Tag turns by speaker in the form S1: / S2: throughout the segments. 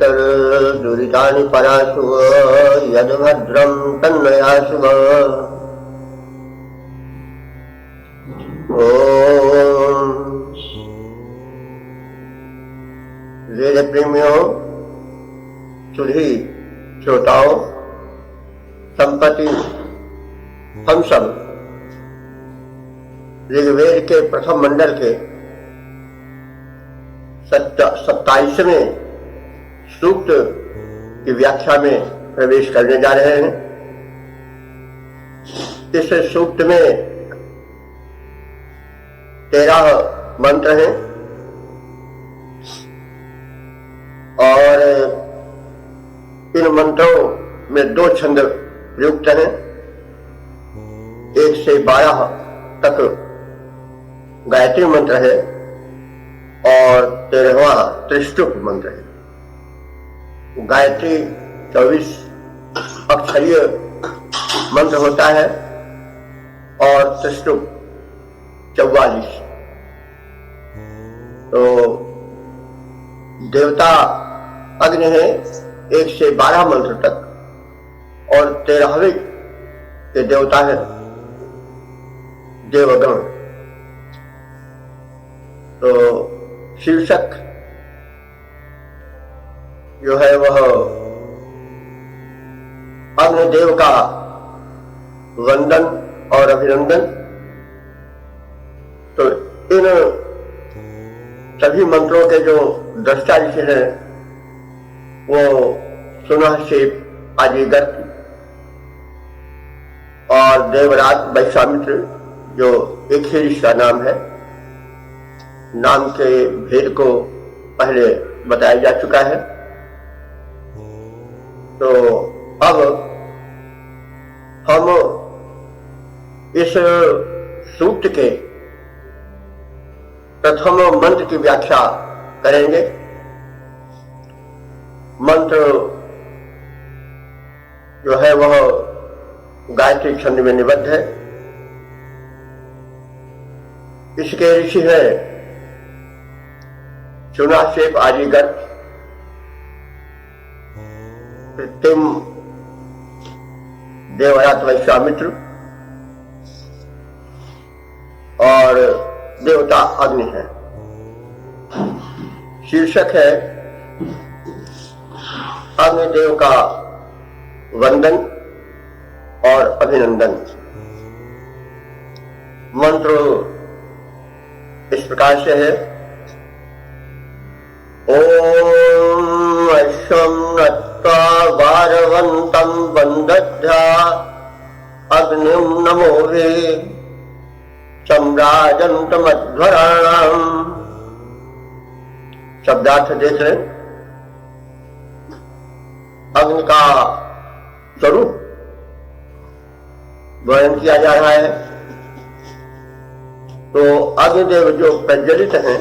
S1: दुरितानि पराशुव यद्भद्रं तन्नयाशुव। ओम वेद प्रेमियों, सुधी श्रोताओं, संपत्ति हम सब ऋग्वेद के प्रथम मंडल के 27वें सूक्त की व्याख्या में प्रवेश करने जा रहे हैं। इस सूक्त में 13 मंत्र हैं और इन मंत्रों में 2 छंद प्रयुक्त हैं। 1 से 12 तक गायत्री मंत्र है और 13वां त्रिष्टुप मंत्र है। गायत्री 24 अक्षरीय मंत्र होता है और त्रिष्टुप 44। तो देवता अग्नि है 1 से 12 मंत्र तक और 13वें के देवता है देवगण। तो शीर्षक जो है वह अग्निदेव का वंदन और अभिनंदन। तो इन सभी मंत्रों के जो दृष्टा ऋषि हैं वो सुनह शेप आदिगत और देवराज वैश्वामित्र, जो एक ही ऋषि का नाम है, नाम के भेद को पहले बताया जा चुका है। तो अब हम इस सूक्त के प्रथम मंत्र की व्याख्या करेंगे। मंत्र जो है वह गायत्री छंद में निबद्ध है। इसके ऋषि है सुनाशेप आदिगत, कृत्रिम देवराज वैश्वामित्र और देवता अग्नि है। शीर्षक है अग्निदेव का वंदन और अभिनंदन। मंत्र इस प्रकार से है। ओम अश्वं नत्वा वारवन्तं वन्दध्या अग्निं नमोहे सम्राजन्तमध्वराणाम्। शब्दार्थ देख लें। अग्नि का स्वरूप वर्णन किया जा रहा है। तो अग्निदेव जो प्रज्वलित हैं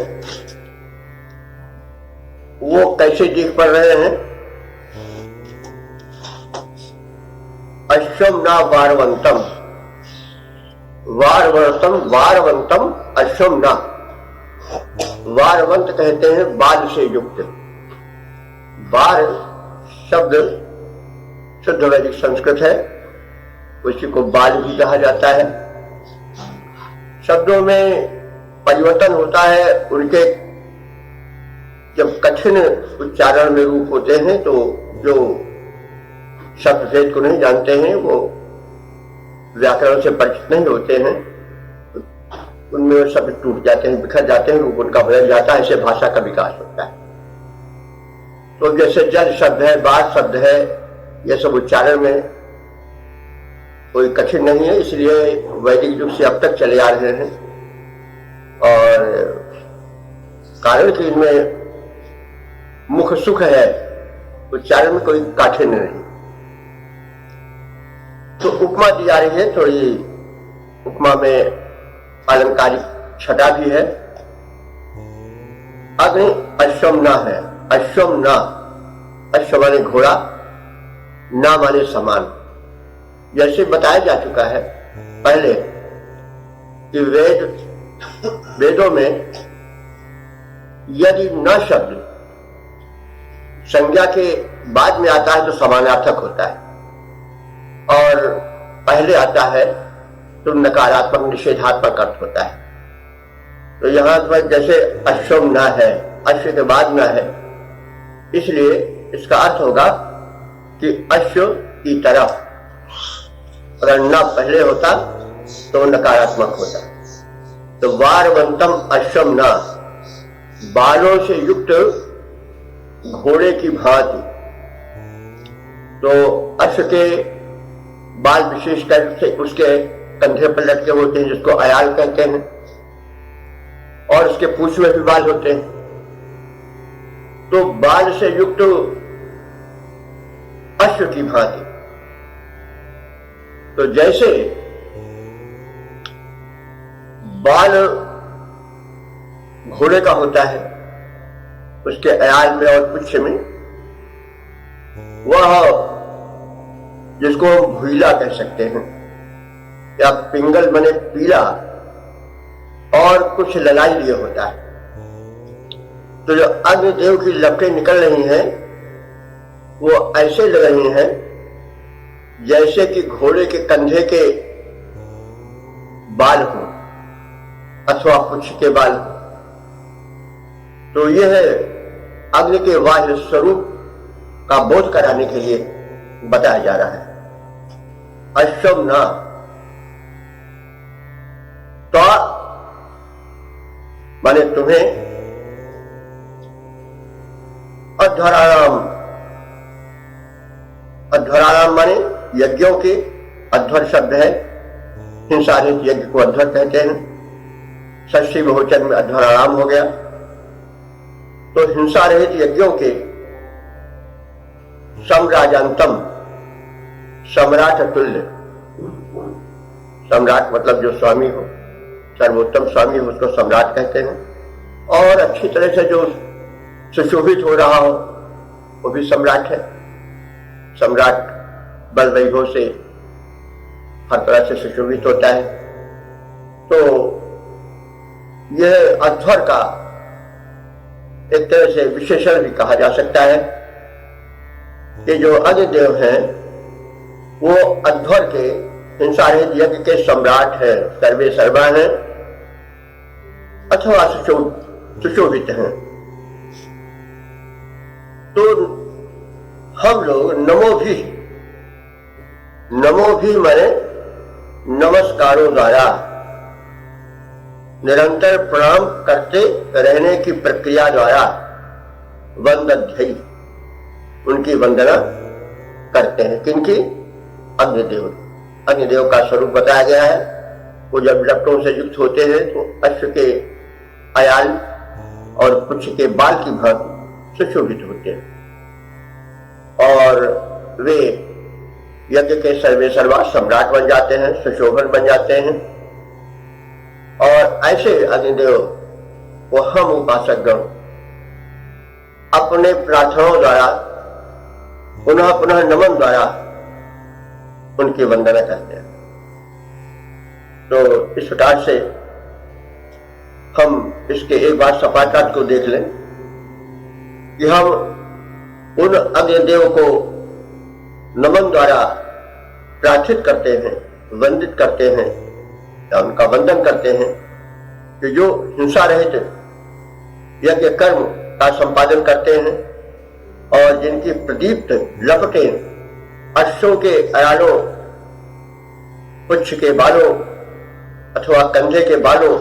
S1: वो कैसे दिख पड़ रहे हैं? अश्वम ना वारवंतम, वारवंतम वारवंतम अश्वम ना। वारवंत कहते हैं बाल से युक्त। वार शब्द शुद्ध वैदिक संस्कृत है, उसी को बाल भी कहा जाता है। शब्दों में परिवर्तन होता है, उनके जब कठिन उच्चारण में रूप होते हैं तो जो शब्द भेद को नहीं जानते हैं, वो व्याकरण से परिचित नहीं होते हैं, उनमें वो शब्द टूट जाते हैं, बिखर जाते हैं, रूप उनका बदल जाता है। ऐसे भाषा का विकास होता है। तो जैसे जल शब्द है, बार शब्द है, ये सब उच्चारण में कोई कठिन नहीं है, इसलिए वैदिक युग से अब तक चले आ रहे हैं। और कारण कि इनमें मुख सुख है, उच्चारण में कोई काठिन्य नहीं। तो उपमा दी जा रही है थोड़ी। उपमा में अलंकारिक छटा भी है। अग्नि अश्वमना है। अश्वमना, अश्व माने घोड़ा, ना माने समान। जैसे बताया जा चुका है पहले कि वेदों में यदि न शब्द संज्ञा के बाद में आता है तो समानार्थक होता है, और पहले आता है तो नकारात्मक निषेधात्मक अर्थ होता है। तो यहां पर जैसे अश्वम न है, अश्व के बाद न है, इसलिए इसका अर्थ होगा कि अश्व की तरफ। अगर न पहले होता तो नकारात्मक होता। तो वारवंतम अश्वम न, बालों से युक्त घोड़े की भांति। तो अश्व के बाल विशेषकर से उसके कंधे पर लटके होते हैं, जिसको अयाल कहते हैं, और उसके पूंछ में भी बाल होते हैं। तो बाल से युक्त अश्व की भांति। तो जैसे बाल घोड़े का होता है, उसके अयाल में और पुच्छ में, वह जिसको हम भूला कह सकते हैं, या पिंगल बने पीला और कुछ ललाई लिए होता है। तो जो अग्निदेव की लपटें निकल रही हैं वो ऐसे लग रही हैं जैसे कि घोड़े के कंधे के बाल हो अथवा पुच्छ के बाल हो। तो यह अग्नि के बाह्य स्वरूप का बोध कराने के लिए बताया जा रहा है। अश्वम न, तो माने तुम्हें, अध्वराराम, अध्वराराम माने यज्ञों के, अध्वर शब्द है, हिंसारहित यज्ञ को अध्वर कहते हैं। षष्ठी बहुवचन में अध्वराराम हो गया। तो हिंसा रहित यज्ञों के सम्राजांतम, सम्राट तुल्य, सम्राट मतलब जो स्वामी हो, सर्वोत्तम स्वामी हो, उसको सम्राट कहते हैं। और अच्छी तरह से जो सुशोभित हो रहा हो वो भी सम्राट है। सम्राट बल वैभव से हर तरह से सुशोभित होता है। तो यह अध्वर का एक तरह से विशेषण भी कहा जा सकता है कि जो अग्निदेव हैं वो अध्वर के हिंसारहित यज्ञ के सम्राट हैं, सर्वे सर्वा हैं अथवा सुशोभित हैं। तो हम लोग नमो भी माने नमस्कारों द्वारा निरंतर प्रणाम करते रहने की प्रक्रिया द्वारा वंदध्यै, उनकी वंदना करते हैं। किनकी? अग्निदेव। अग्निदेव का स्वरूप बताया गया है। वो जब लपटों से युक्त होते हैं तो अश्व के अयाल और पुच्छ के बाल की भांति सुशोभित होते हैं, और वे यज्ञ के सर्वे सर्वा सम्राट बन जाते हैं, सुशोभन बन जाते हैं। और ऐसे अग्निदेव वो हम उपासकगण अपने प्रार्थनाओं द्वारा पुनः पुनः नमन द्वारा उनकी वंदना करते हैं। तो इस प्रकार से हम इसके एक बार सपाटार्थ को देख लें कि हम उन अग्निदेव को नमन द्वारा प्रार्थित करते हैं, वंदित करते हैं या उनका वंदन करते हैं कि जो हिंसा रहित यज्ञ कर्म का संपादन करते हैं और जिनकी प्रदीप्त लपटें अश्वों के अयालों, पुच्छ के बालों अथवा कंधे के बालों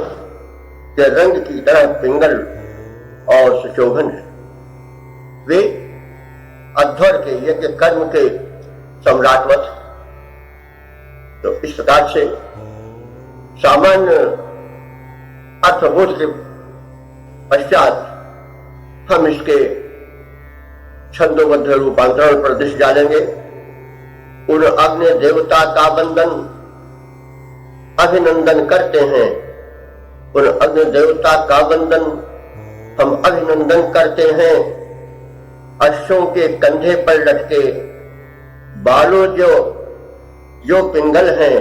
S1: के रंग की तरह पिंगल और सुशोभन है। वे अध्वर के यज्ञ कर्म के सम्राटवत। तो इस प्रकार से सामान्य अर्थबोध के पश्चात हम इसके छंदोबद्ध रूपांतरण पर दृष्टि डालेंगे। उन अग्नि देवता का वंदन अभिनंदन करते हैं। उन अग्नि देवता का वंदन हम अभिनंदन करते हैं। अश्वों के कंधे पर लटके बालों जो पिंगल हैं,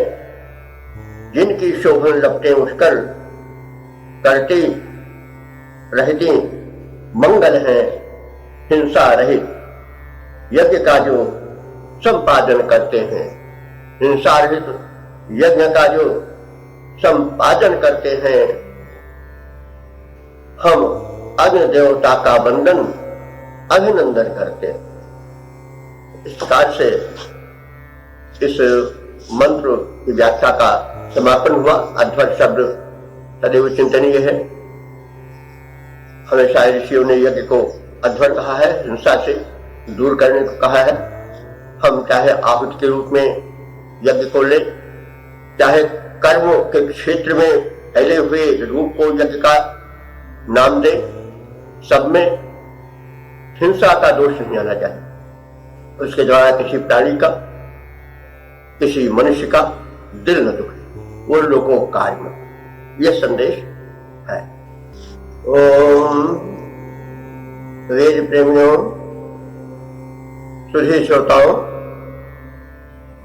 S1: जिनकी शोभन लपटें उठकर करती रहती मंगल हैं, हिंसा रहित। यज्ञ का जो संपादन करते हैं, हिंसा रहित यज्ञ का जो संपादन करते हैं, हम अग्नि देवता का वंदन अभिनंदन करते हैं। इस प्रकार से इस मंत्र की व्याख्या का समापन हुआ। अध्वर शब्द सदैव चिंतनीय है। हमेशा ऋषियों ने यज्ञ को अध्वर कहा है, हिंसा से दूर करने को कहा है। हम चाहे आहुति के रूप में यज्ञ को ले, चाहे कर्मों के क्षेत्र में फैले हुए रूप को यज्ञ का नाम दे, सब में हिंसा का दोष नहीं आना चाहिए। उसके द्वारा किसी प्राणी का, किसी मनुष्य का दिल न दुखे, वो लोगों कार्य में, यह संदेश है। ओम वेद प्रेमियों, सुधी श्रोताओं,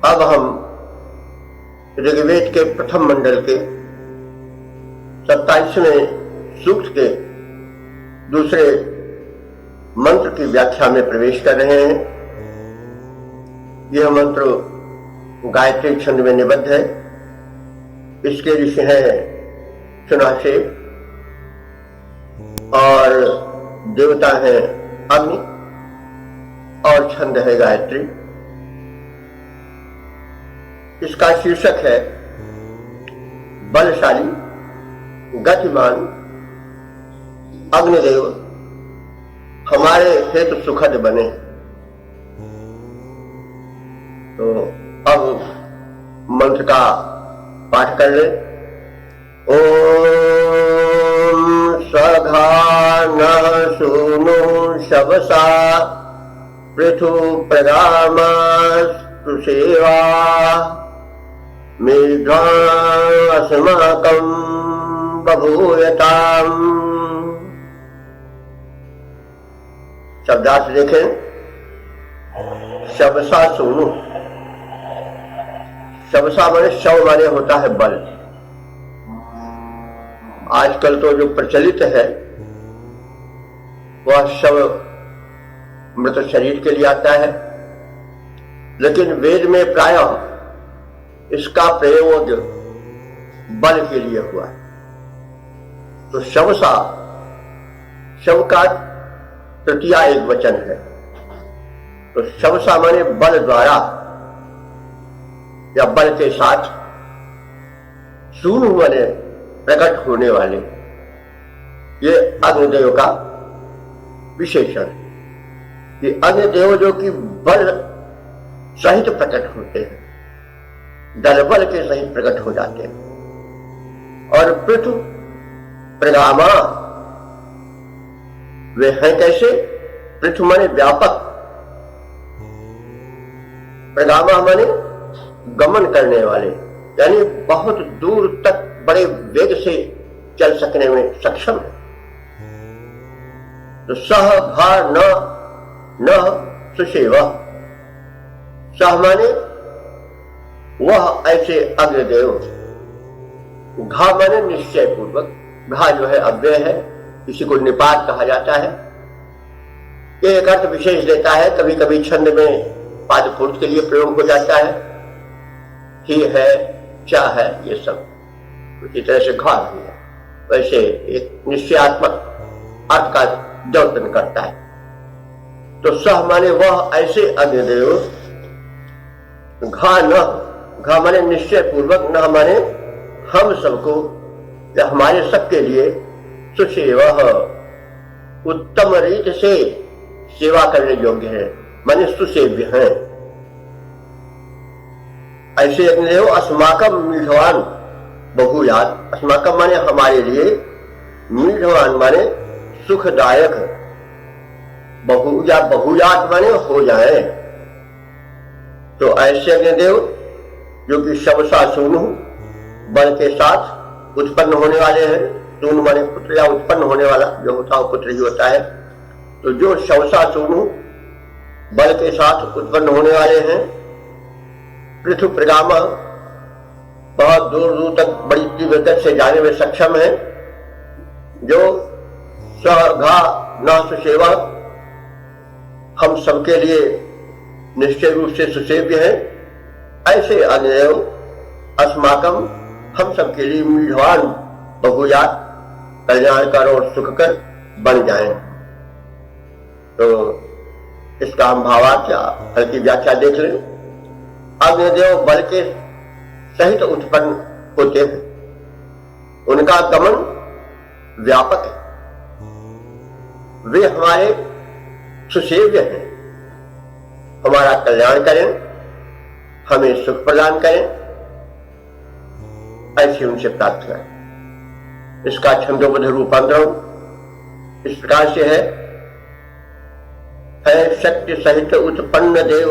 S1: अब हम ऋग्वेद के प्रथम मंडल के 27वें सूक्त के दूसरे मंत्र की व्याख्या में प्रवेश कर रहे हैं। यह मंत्र गायत्री छंद में निबद्ध है। इसके ऋषि हैं सुनाशेप और देवता हैं अग्नि और छंद है गायत्री। इसका शीर्षक है बलशाली गतिमान अग्निदेव हमारे हेतु सुखद बने। तो अब मंत्र का पाठ कर ले। ओम सघा न सूनु शवसा पृथु प्रगामस्तु सेवा मेघास्माकं बभूयताम्। शब्दार्थ देखें। शवसा सोनू, शवसा माने शव माने होता है बल। आजकल तो जो प्रचलित है वह शव मृत शरीर के लिए आता है, लेकिन वेद में प्रायः इसका प्रयोग बल के लिए हुआ है। तो शवसा, शव का तृतीया एक वचन है। तो शवसा माने बल द्वारा या बल के साथ, सूनु माने प्रकट होने वाले। ये अग्निदेव का विशेषण है कि अग्निदेव जो कि बल सहित प्रकट होते हैं, दल बल के सहित प्रकट हो जाते हैं। और पृथु प्रगामा, वे हैं कैसे? पृथु माने व्यापक, प्रगामा माने गमन करने वाले, यानी बहुत दूर तक बड़े वेग से चल सकने में सक्षम है। तो सह घा न सुसेवा, सह माने वह ऐसे अग्निदेव, घा माने निश्चय पूर्वक, घा जो है अव्यय है, इसी को निपात कहा जाता है। ये एक अर्थ विशेष देता है। कभी कभी छंद में पादपूर्त के लिए प्रयोग हो जाता है, ही है, क्या है, ये सब इसी तरह से घा भी है। वैसे एक निश्चयात्मक अर्थ का द्योतन करता है। तो सह माने वह ऐसे अग्निदेव, घा न, घा माने निश्चय पूर्वक, न माने हम सबको या हमारे सबके लिए सुसेवा, उत्तम रीत से सेवा करने योग्य है, माने सुसेव्य है। ऐसे अग्निदेव अस्माकम मीठवान बहुयात, अस्माकम माने हमारे लिए, मीठवान माने सुखदायक, बहुयात माने हो जाए। तो ऐसे अग्निदेव जो कि शवसा सूनु बल के साथ उत्पन्न होने वाले हैं। सूनु माने पुत्र या उत्पन्न होने वाला, जो होता है पुत्र ही होता है। तो जो शवसा सूनु बल के साथ उत्पन्न होने वाले हैं। पृथु प्रगामा, बहुत दूर दूर तक बड़ी तीव्र गति से जाने में सक्षम है। जो सघा न सुसेवा, हम सबके लिए निश्चय रूप से सुसेव्य है, ऐसे अग्निदेव अस्माकम हम सबके लिए मीढवान बहुयात कल्याणकर और सुखकर बन जाएं। तो इसका हम भावार्थ या हल्की व्याख्या देख लें। अग्निदेव बल के सहित उत्पन्न होते हैं, उनका गमन व्यापक है, वे हमारे सुसेव्य हैं, हमारा कल्याण करें, हमें सुख प्रदान करें, ऐसे उनसे प्राप्त करें। इसका छंदोबद्ध रूपांतरण इस प्रकार से है शक्ति सहित उत्पन्न देव,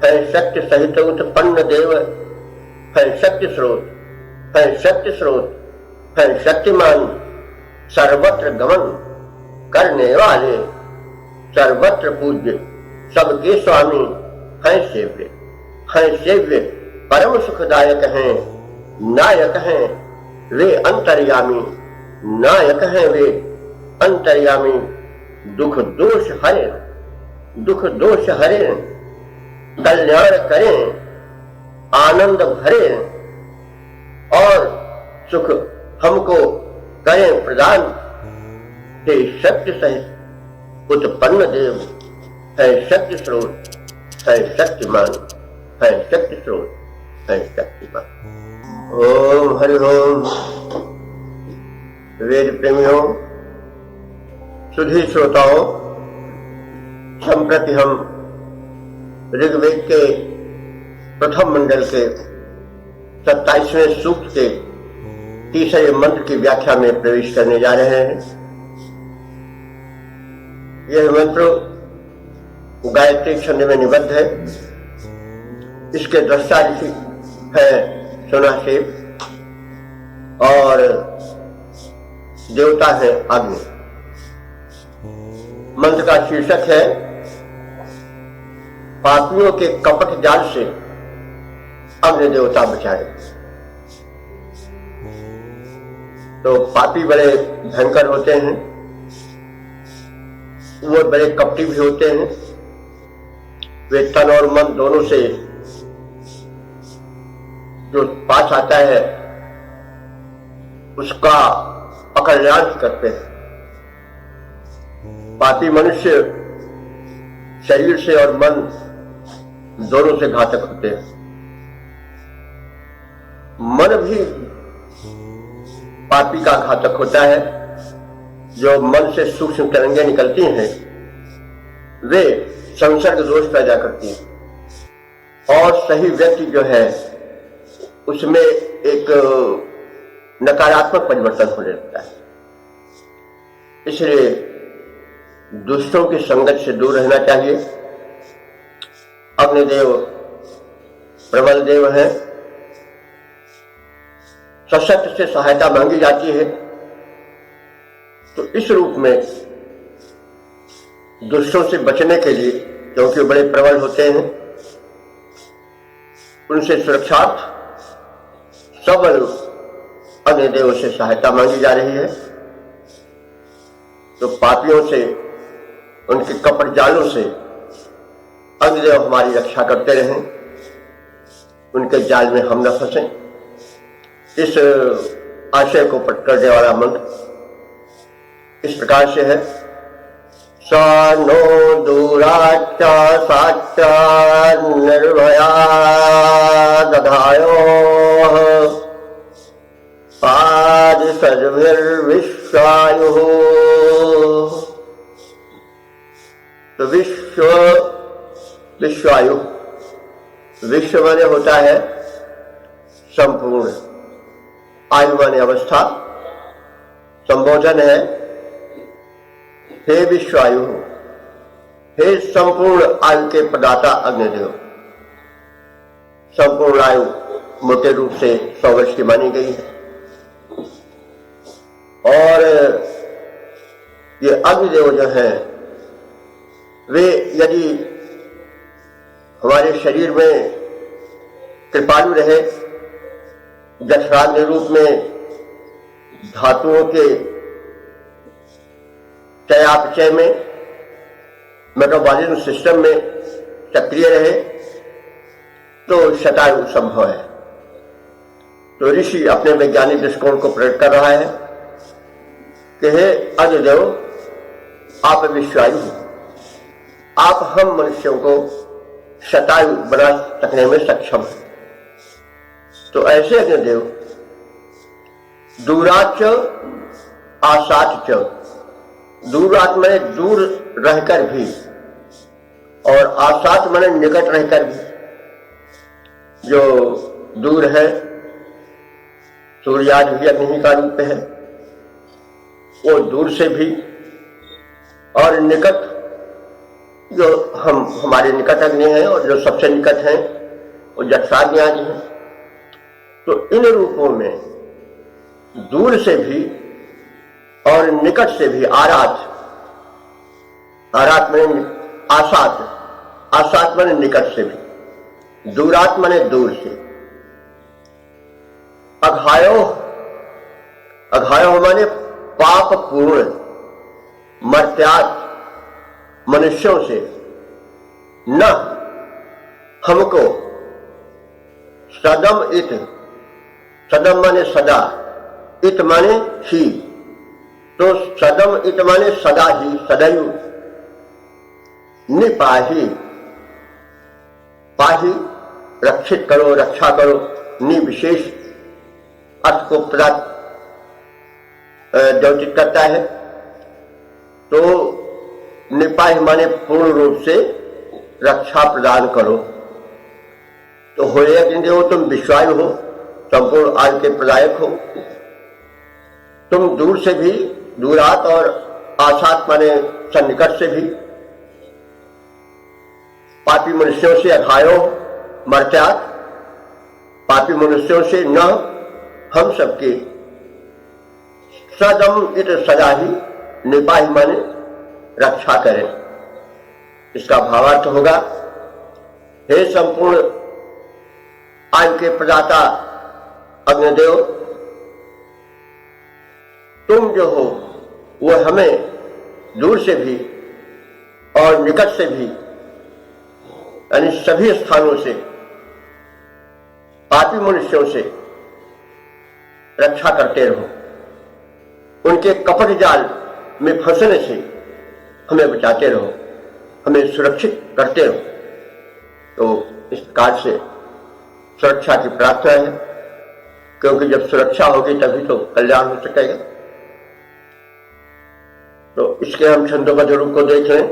S1: है शक्ति सहित उत्पन्न देव, है शक्ति स्रोत, है शक्ति स्रोत, है शक्तिमान, सर्वत्र गमन करने वाले, सर्वत्र पूज्य, सबके स्वामी, हैं सेव्य, हैं सेव्य, परम सुखदायक हैं, नायक हैं वे अंतर्यामी, नायक हैं वे अंतर्यामी, दुख दोष हरे, दुख दोष हरे, कल्याण करें, आनंद भरे और सुख हमको करें प्रदान। हे शक्ति सहित उत्पन्न देव, है शक्ति स्रोत, है शक्तिमान, है शक्ति स्रोत, है शक्तिमान। ओम हरि ओम। वेद प्रेमियों, सुधी श्रोताओं, संप्रति हम ऋग्वेद के प्रथम मंडल के 27वें सूक्त के तीसरे मंत्र की व्याख्या में प्रवेश करने जा रहे हैं। यह मंत्र गायत्री छंद में निबद्ध है। इसके दृष्टा ऋषि है सुनासेव और देवता है अग्नि। मंत्र का शीर्षक है पापियों के कपट जाल से अग्नि देवता बचाए। तो पापी बड़े भयंकर होते हैं, वो बड़े कपटी भी होते हैं, वे तन और मन दोनों से जो पास आता है उसका अकल्याण करते हैं। पापी मनुष्य शरीर से और मन दोनों से घातक होते हैं। मन भी पापी का घातक होता है। जो मन से सूक्ष्म तरंगें निकलती हैं वे संसर्ग दोष पैदा करती हैं और सही व्यक्ति जो है उसमें एक नकारात्मक परिवर्तन होने लगता है। इसलिए दुष्टों की संगत से दूर रहना चाहिए। अग्निदेव प्रबल देव है, सशक्त से सहायता मांगी जाती है। तो इस रूप में दुष्टों से बचने के लिए, क्योंकि बड़े प्रबल होते हैं, उनसे सुरक्षार्थ सबल अग्निदेव से सहायता मांगी जा रही है। तो पापियों से, उनके कपट जालों से अग्निदेव हमारी रक्षा करते रहें, उनके जाल में हम न फंसें। इस आशय को प्रकट करने वाला मंत्र इस प्रकार से है। स नो दूराच्च साच्च निर्भया दधायो पाद सद्भिर्विश्वायुः। तो विश्वायु, विश्व माने होता है संपूर्ण, आयु माने अवस्था, संबोधन है हे विश्वायु, हे संपूर्ण आयु के प्रदाता अग्निदेव। संपूर्ण आयु मोटे रूप से 100 वर्ष की मानी गई है और ये अग्निदेव जो है वे यदि हमारे शरीर में कृपालु रहे, जठराग्नि रूप में धातुओं के चयापचय में, मेटाबॉलिज्म सिस्टम में सक्रिय रहे तो शतायु संभव है। तो ऋषि अपने वैज्ञानिक दृष्टिकोण को प्रकट कर रहा है कि हे अग्निदेव, आप विश्वायु हो, आप हम मनुष्यों को शतायु बना सकने में सक्षम है। तो ऐसे अग्निदेव दूराच आसाच च, दूरात माने दूर रहकर भी और आसात माने निकट रहकर भी। जो दूर है, सूर्याज भी अग्नि ही का रूप है, वो दूर से भी, और निकट जो हमारे निकट अग्नि है और जो सबसे निकट है वो जठराग्नि आदि है। तो इन रूपों में दूर से भी और निकट से भी, आरात, आरात माने आसात, आसात माने निकट से भी, दूरात माने दूर से। अघायो, अघायो माने पाप पूर्ण, मर्त्यात मनुष्यों से न हमको सदम इत, सदम माने सदा, इत माने ही, तो सदम इत माने सदा ही, सदैव, निपाही, पाही रक्षित करो, रक्षा करो, नि विशेष अर्थ को द्योतित करता है। तो निपाही माने पूर्ण रूप से रक्षा प्रदान करो। तो हो अग्निदेव, तुम विश्वायु हो, संपूर्ण आयु के प्रदायक हो। तुम दूर से भी, दूरात और आसात माने सन्निकट से भी, पापी मनुष्यों से अघायो मर्त्यात, पापी मनुष्यों से न हम सबके, सदम इत सदा ही, निपाही माने रक्षा करें। इसका भावार्थ होगा, हे संपूर्ण आयु के प्रदाता अग्निदेव, तुम जो हो वो हमें दूर से भी और निकट से भी, यानी सभी स्थानों से, पापी मनुष्यों से रक्षा करते रहो। उनके कपट जाल में फंसने से हमें बचाते रहो, हमें सुरक्षित करते रहो। तो इस कार्य से सुरक्षा की प्रार्थना है, क्योंकि जब सुरक्षा होगी तभी तो कल्याण हो सकेगा। तो इसके हम छंदोबद्ध रूप को देख लें।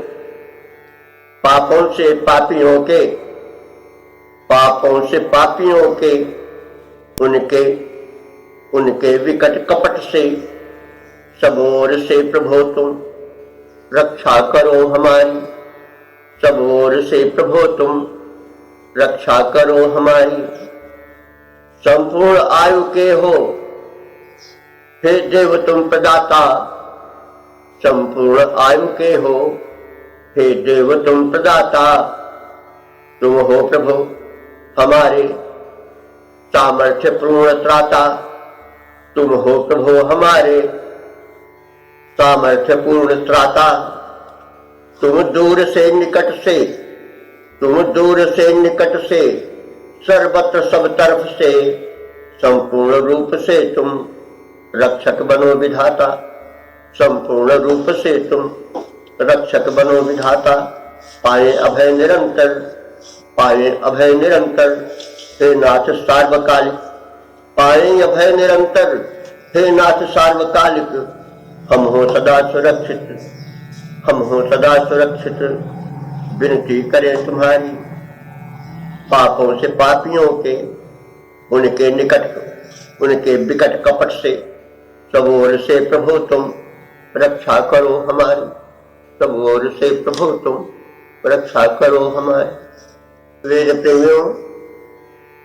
S1: पापों से पापियों के, पापों से पापियों के, उनके उनके विकट कपट से, सब ओर से प्रभो तुम रक्षा करो हमारी, सब ओर से प्रभो तुम रक्षा करो हमारी। संपूर्ण आयु के हो हे देव तुम प्रदाता, संपूर्ण आयु के हो हे देव तुम प्रदाता। तुम हो प्रभु हमारे सामर्थ्य पूर्ण त्राता, तुम हो प्रभु हमारे सामर्थ्य पूर्ण त्राता। तुम दूर से निकट से, तुम दूर से निकट से, सर्वत्र सब तरफ से, संपूर्ण रूप से तुम रक्षक बनो विधाता, संपूर्ण रूप से तुम रक्षक बनो विधाता। पाए अभय निरंतर, पाए अभय निरंतर हे नाथ सार्वकालिक, पाए अभय निरंतर हे नाथ सार्वकालिक। हम हो सदा सुरक्षित, हम हो सदा सुरक्षित, विनती करें तुम्हारी। पापों से पापियों के, उनके निकट, उनके विकट कपट से, सब ओर से प्रभु तुम रक्षा करो हमारी, सब ओर से प्रभु तुम रक्षा करो हमारी। वेद प्रेमियों,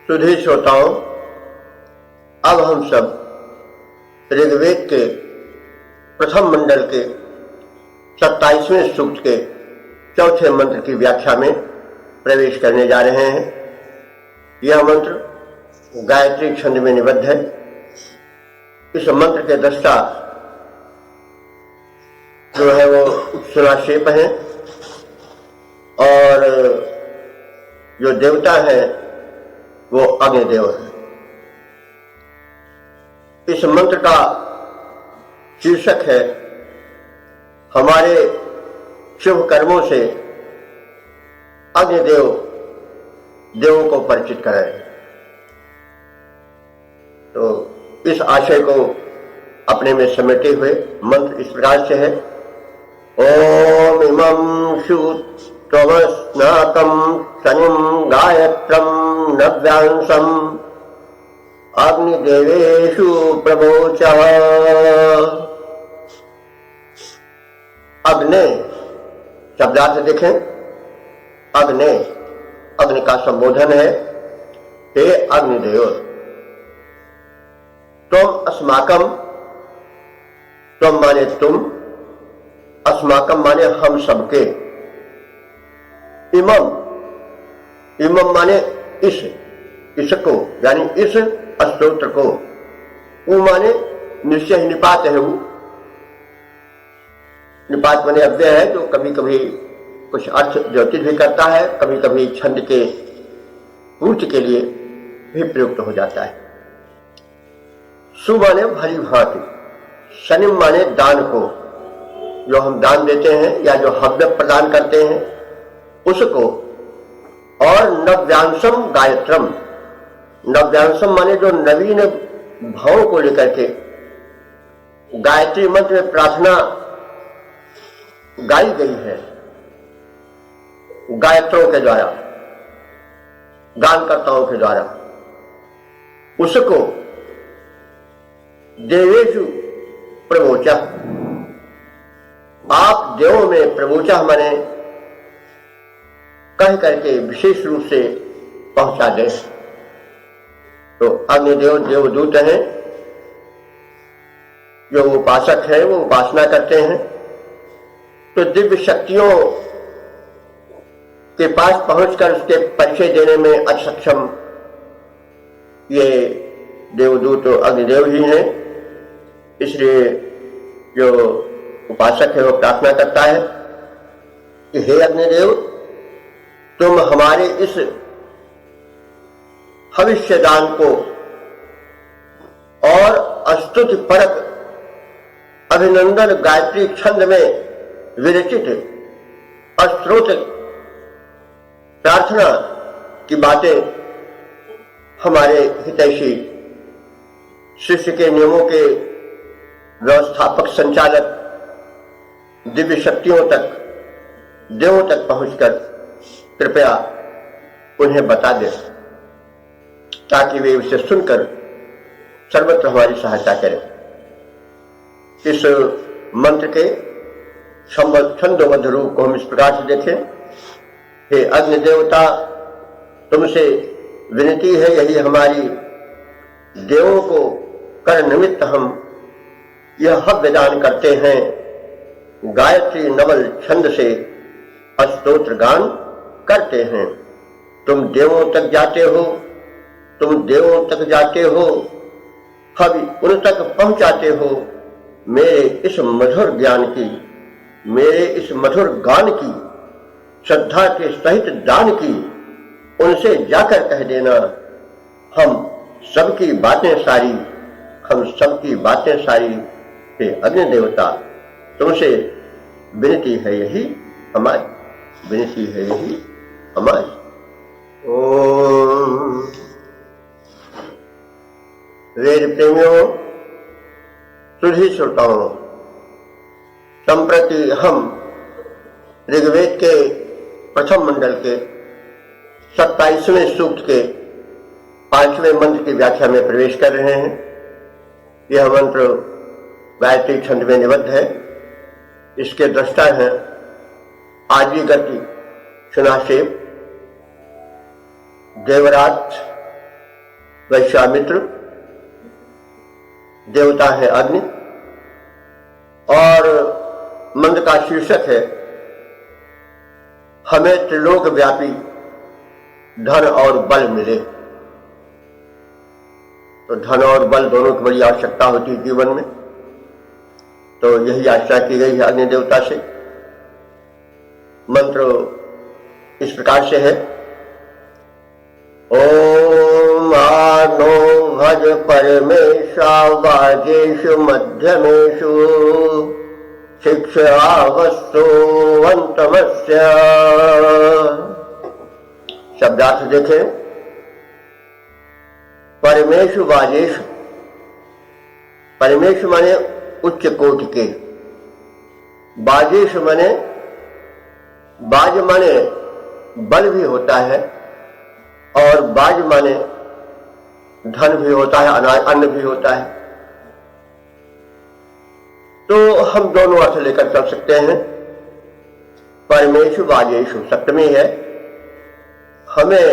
S1: सुधी श्रोताओं, अब हम सब ऋग्वेद के प्रथम मंडल के 27वें सूक्त के चौथे मंत्र की व्याख्या में प्रवेश करने जा रहे हैं। यह मंत्र गायत्री छंद में निबद्ध है। इस मंत्र के दृष्टा जो है वो सुनाक्षेप है और जो देवता है वो अग्निदेव है। इस मंत्र का शीर्षक है हमारे शुभ कर्मों से अग्निदेव देवों को परिचित कराए। तो इस आशय को अपने में समेटे हुए मंत्र इस प्रकार से है। ओम इमं श्रुत्वस्नातं शनिं गायत्रं नव्यांशम् अग्निदेवेषु प्रवोचः। अग्ने शब्दार्थ देखें, अग्ने अग्नि का संबोधन है, हे अग्निदेव तुम अस्माकम, तुम माने तुम, अस्माकम माने हम सबके, इमम इमम माने इसको यानी इस स्तोत्र को, उ माने निश्चय निपात है, वो निपात माने अव्यय है जो कभी कभी कुछ अर्थ ज्योतिष भी करता है, कभी कभी छंद के पूर्ति के लिए भी प्रयुक्त हो जाता है। सु माने भली भांति, शनिम माने दान को, जो हम दान देते हैं या जो हव्य प्रदान करते हैं उसको, और नव्यांशम गायत्रम, नव्यांशम माने जो नवीन भावों को लेकर के गायत्री मंत्र में प्रार्थना गाई गई है गायत्रों के द्वारा, गानकर्ताओं के द्वारा, उसको देवेषु प्रवोचा, आप देवों में प्रवोचा माने कह करके विशेष रूप से पहुंचा दे। तो अग्निदेव देवदूत हैं, जो उपासक है वो उपासना करते हैं, तो दिव्य शक्तियों के पास पहुंचकर उसके परिचय देने में असक्षम ये देवदूत तो अग्निदेव ही हैं। इसलिए जो उपासक है वो प्रार्थना करता है कि हे अग्निदेव तुम हमारे इस भविष्यदान को और स्तुति परक अभिनंदन गायत्री छंद में विरचित स्तोत्र प्रार्थना की बातें हमारे हितैषी शिष्य के नियमों के व्यवस्थापक संचालक दिव्य शक्तियों तक, देवों तक पहुंचकर कृपया उन्हें बता दें, ताकि वे उसे सुनकर सर्वत्र हमारी सहायता करें। इस मंत्र के छंदोबद्ध रूप को हम इस प्रकार से देखें। हे अग्नि देवता, तुमसे विनती है, यही हमारी देवों को कर निमित्त हम यह हव्य दान करते हैं, गायत्री नवल छंद से स्तोत्र गान करते हैं। तुम देवों तक जाते हो, तुम देवों तक जाते हो, हवि उन तक पहुंचाते हो। मेरे इस मधुर ज्ञान की, मेरे इस मधुर गान की, श्रद्धा के सहित दान की उनसे जाकर कह देना, हम सबकी बातें सारी, हम सबकी बातें सारी हे अग्नि देवता, तुमसे विनती है यही हमारी, विनती है यही हमारी। ओम। वेद प्रेमियों, सुधी श्रोताओं, संप्रति हम ऋग्वेद के प्रथम मंडल के 27वें सूक्त के 5वें मंत्र की व्याख्या में प्रवेश कर रहे हैं। यह मंत्र गायत्री छंद में निबद्ध है। इसके दृष्टा हैं आदिगति, सुनासेव, देवराज, वैश्वामित्र, देवता है अग्नि, और मंत्र का शीर्षक है हमें त्रिलोक व्यापी धन और बल मिले। तो धन और बल दोनों की बड़ी आवश्यकता होती है जीवन में, तो यही आशा की गई है अग्नि देवता से। मंत्र इस प्रकार से है मज परमेशा वाजेषु मध्यमेषु शिक्षा वस्तु अंतमस्य। शब्दार्थ देखें, परमेशु वाजेषु, परमेशु माने उच्च कोटि के, बाजेशु माने, बाज माने बल भी होता है और बाज माने धन भी होता है, अनाज अन्न भी होता है। तो हम दोनों अर्थ लेकर चल सकते हैं। परमेशु वाजेशु सप्तमी है, हमें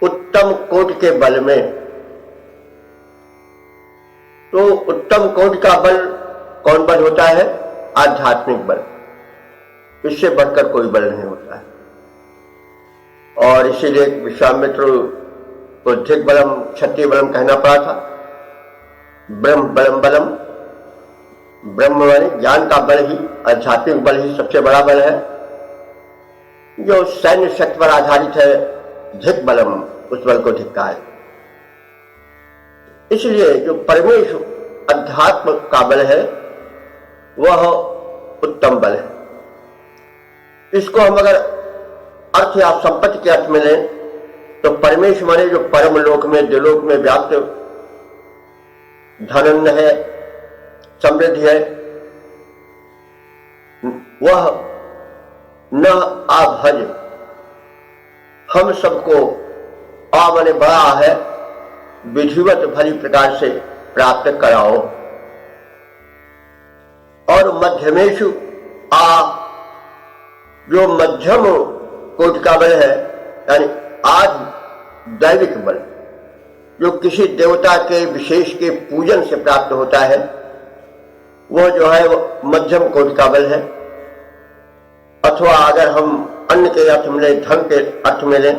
S1: उत्तम कोटि के बल में, तो उत्तम कोटि का बल कौन बल होता है? आध्यात्मिक बल, इससे बढ़कर कोई बल नहीं होता है। और इसीलिए विश्वामित्र को धिक बलम क्षत्रिय बलम कहना पड़ा था। ब्रह्म बलम बलम, ब्रह्म माने ज्ञान का बल ही, आध्यात्मिक बल ही सबसे बड़ा बल है। जो सैन्य शक्ति पर आधारित है, धिक बलम, उस बल को धिक्कार। इसलिए जो परमेश्वर अध्यात्म का बल है वह उत्तम बल है। इसको हम अगर अर्थ या संपत्ति के अर्थ में लें तो परमेश्वर माने जो परम लोक में, दिलोक में व्याप्त धनन्न है, समृद्धि है, वह न आभज, हम सबको आ माने बड़ा है, विधिवत भली प्रकार से प्राप्त कराओ। और मध्यमेशु आ, जो मध्यम कोटि का बल है, यानी आज दैविक बल, जो किसी देवता के विशेष के पूजन से प्राप्त होता है, वह जो है वो मध्यम कोटि का बल है। अथवा अगर हम अन्न के अर्थ में लें, धन के अर्थ में लें,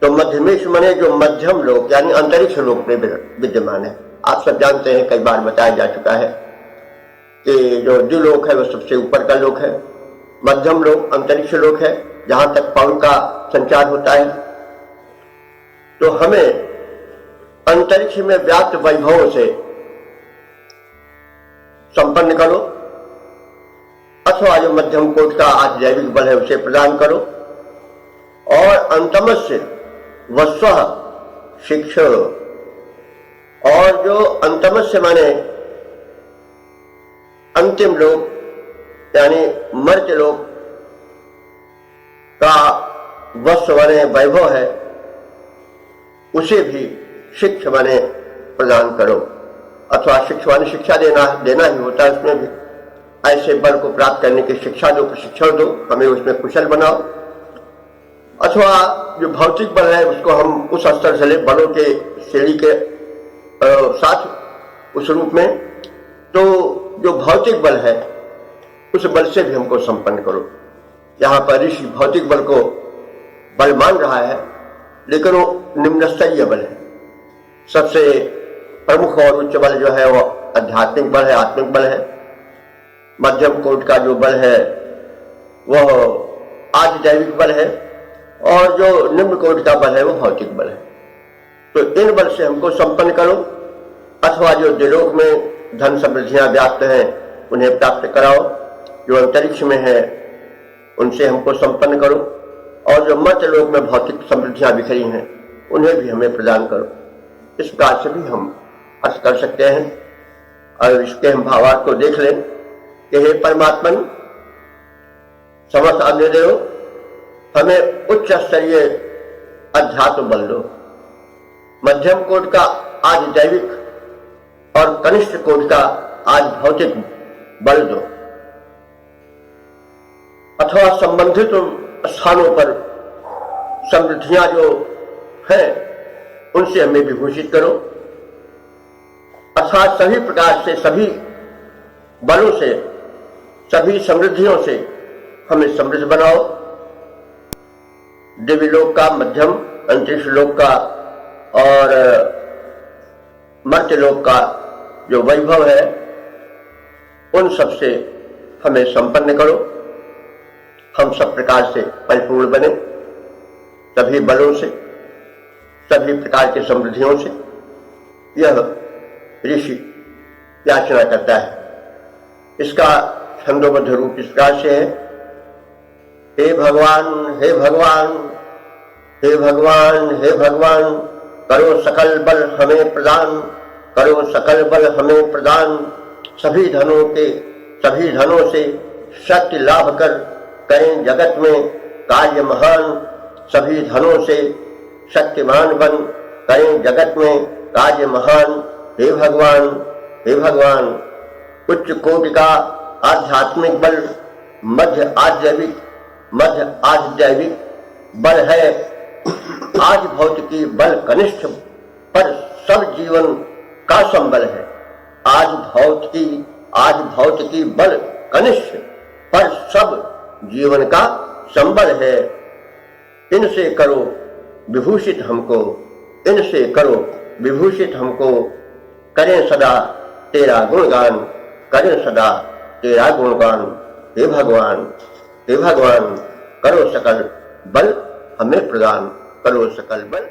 S1: तो मध्यमेश माने जो मध्यम लोक यानी अंतरिक्ष लोक में विद्यमान है। आप सब जानते हैं, कई बार बताया जा चुका है कि जो द्युलोक है वह सबसे ऊपर का लोक है, मध्यम लोक अंतरिक्ष लोक है, जहां तक पवन का संचार होता है। तो हमें अंतरिक्ष में व्याप्त वैभवों से संपन्न करो, अथवा जो मध्यम कोटि का आज जैविक बल है उसे प्रदान करो। और अंतमस्य वस्व शिक्षा, और जो अंतमस्य माने अंतिम लोक यानी मर्त्य लोक का वस्व माने वैभव है, उसे भी शिक्षा माने प्रदान करो। अथवा शिक्षा माने शिक्षा देना ही होता है। उसमें भी ऐसे बल को प्राप्त करने की शिक्षा दो, प्रशिक्षण दो, हमें उसमें कुशल बनाओ। अथवा जो भौतिक बल है उसको हम उस स्तर से ले, बलों के श्रेणी के साथ उस रूप में। तो जो भौतिक बल है उस बल से भी हमको संपन्न करो। यहाँ पर ऋषि भौतिक बल को बल मान रहा है, लेकिन वो निम्न स्तरीय बल है। सबसे प्रमुख और उच्च बल जो है वो आध्यात्मिक बल है, आत्मिक बल है। मध्यम कोटि का जो बल है वह आदि दैविक बल है, और जो निम्न कोटि का बल है वो भौतिक बल है। तो इन बल से हमको संपन्न करो, अथवा जो दिलोक में धन समृद्धियां व्याप्त हैं उन्हें प्राप्त कराओ, जो अंतरिक्ष में है उनसे हमको संपन्न करो, और जो मर्त्य लोक में भौतिक समृद्धियां बिखरी हैं उन्हें भी हमें प्रदान करो। इस प्रकार से भी हम अर्थ कर सकते हैं। और इसके हम भावार्थ को देख लें कि हे परमात्मन, समस्त आज्ञा दो, हमें उच्च स्तरीय अध्यात्म बल दो, मध्यम कोटि का आज दैविक और कनिष्ठ कोटि का आज भौतिक बल दो, अथवा संबंधित स्थानों पर समृद्धियां जो हैं उनसे हमें विभूषित करो। अर्थात सभी प्रकार से, सभी बलों से, सभी समृद्धियों से हमें समृद्ध बनाओ। दिव्य लोक का, मध्यम अंतरिक्ष लोक का और मर्त्य लोक का जो वैभव है उन सब से हमें संपन्न करो। हम सब प्रकार से परिपूर्ण बने, सभी बलों से, सभी प्रकार की समृद्धियों से यह ऋषि याचना करता है। इसका छंदोबद्ध रूप इस प्रकार से है, हे भगवान, हे भगवान, हे भगवान, हे भगवान, करो सकल बल हमें प्रदान, करो सकल बल हमें प्रदान, सभी धनों से शक्ति लाभ कर करें जगत में कार्य महान, सभी धनों से शक्तिमान बन करें जगत में कार्य महान। हे भगवान, हे भगवान, उच्च कोटि का आध्यात्मिक बल मध्य आध्यात्मिक बल है, आज भौतिकी बल कनिष्ठ पर सब जीवन का संबल है। आज भौतिकी बल कनिष्ठ पर सब जीवन का संबल है। इनसे करो विभूषित हमको, इनसे करो विभूषित हमको, करें सदा तेरा गुणगान, करें सदा तेरा गुणगान। हे भगवान, हे भगवान, करो सकल बल हमें प्रदान, करो सकल बल